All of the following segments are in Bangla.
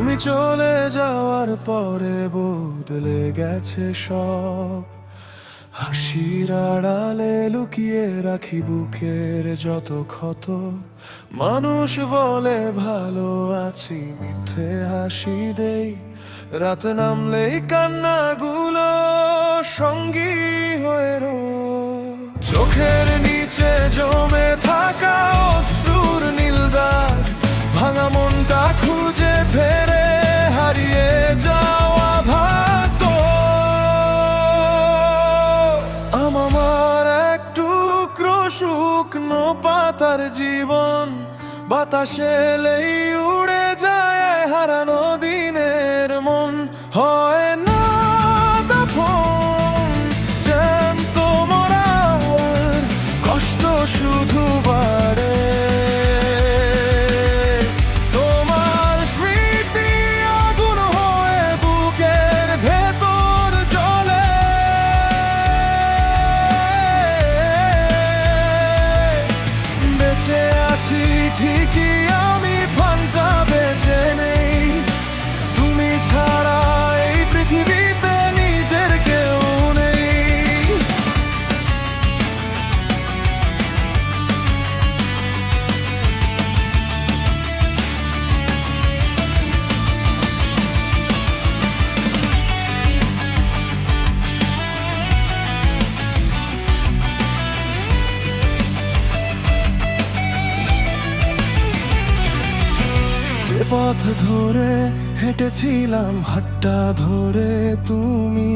তুমি চলে যাওয়ার পরে বদলে গেছে সব। হাসির আড়ালে লুকিয়ে রাখি বুকের যত ক্ষত। মানুষ বলে ভালো আছি, মিথ্যে হাসি দেই। রাত নামলেই কান্নাগুলো সঙ্গী হয়ে রোজ। চোখের নিচে জমে থাকা অশ্রুর নীল দাগ, ভাঙা মনটা খুঁজে ফেরে হারিয়ে যাওয়া ভাগ্য। আমার এক টুকরো শুকনো পাতার জীবন, বাতাসে এলেই উড়ে যায় হারানো দিনের মন। হয় না দাফন, জ্যান্ত মরার কষ্ট শুধু বাড়ে। তোমার স্মৃতি আগুন হয়ে বুকের ভেতর জ্বলে। বেঁচে আছি ঠিকই, আমি প্রাণটা বেঁচে নেই। তুমি ছাড়া এই পৃথিবীতে নিজের কেউ নেই। যে পথ ধরে হেঁটেছিলাম হাতটা ধরে তুমি,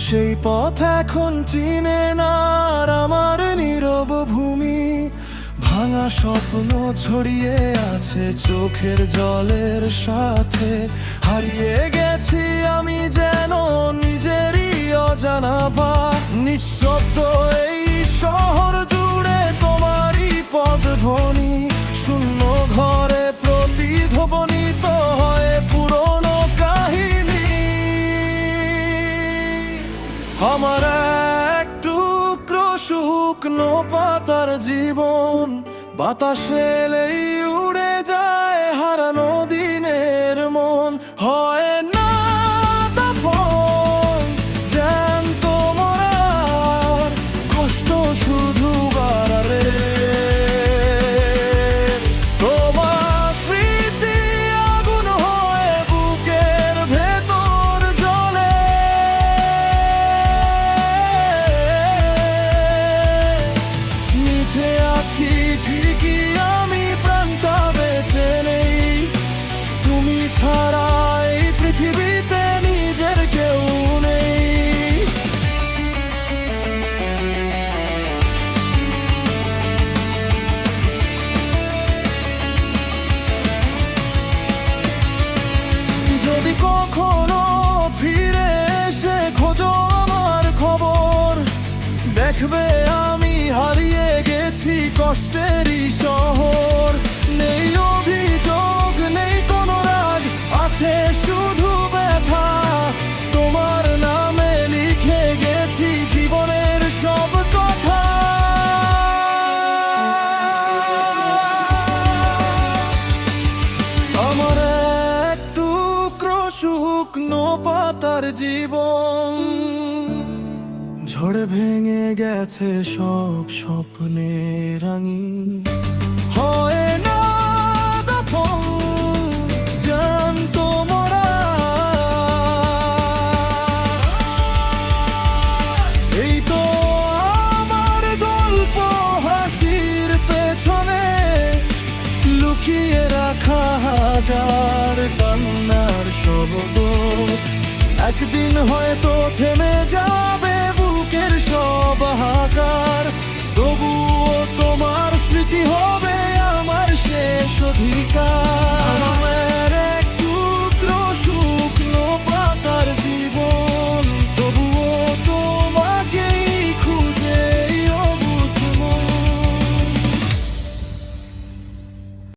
সেই পথ এখন চিনে না আর আমার নীরব ভূমি। ভাঙা স্বপ্ন ছড়িয়ে আছে চোখের জলের সাথে। হারিয়ে গেছি আমি যেন নিজেরই অজানা ভাব। নিঃশব্দ এই শহর জুড়ে তোমারই পদধ্বনি। শূন্য ঘরে প্রতিধ্বনিত হয় পুরনো কাহিনী। আমার এক টুকরো শুকনো পাতার জীবন, বাতাসে এলেই উড়ে যায় হারানো দিনের মন। হয় না দাফন, জ্যান্ত মরার কষ্ট শুধু বাড়ে। তোমার স্মৃতি আগুন হয়ে বুকের ভেতর জ্বলে। নিচে আছি ঠিকই, আমি প্রাণটা বেঁচে নেই। তুমি ছাড়া এই পৃথিবীতে নিজের কেউ নেই। যদি কখনো ফিরে এসে খোঁজো আমার খবর, দেখবে আমি হারিয়ে গেছি কষ্টেরই শহর। নেই অভিযোগ, নেই কোনো রাগ, আছে শুধু ব্যথা। তোমার নামে লিখে গেছি জীবনের সব কথা। আমার এক টুকরো শুকনো পাতার জীবন, ঝড়ে ভেঙে গেছে সব স্বপ্নের রাঙিন। হয় না দাফন, জ্যান্ত মরার। এই তো আমার গল্প, হাসির পেছনে লুকিয়ে রাখা হাজার কান্নার শব্দ। একদিন হয়তো থেমে যাবে বুকের সব হাহাকার, তবুও তোমার স্মৃতি হবে আমার শেষ অধিকার।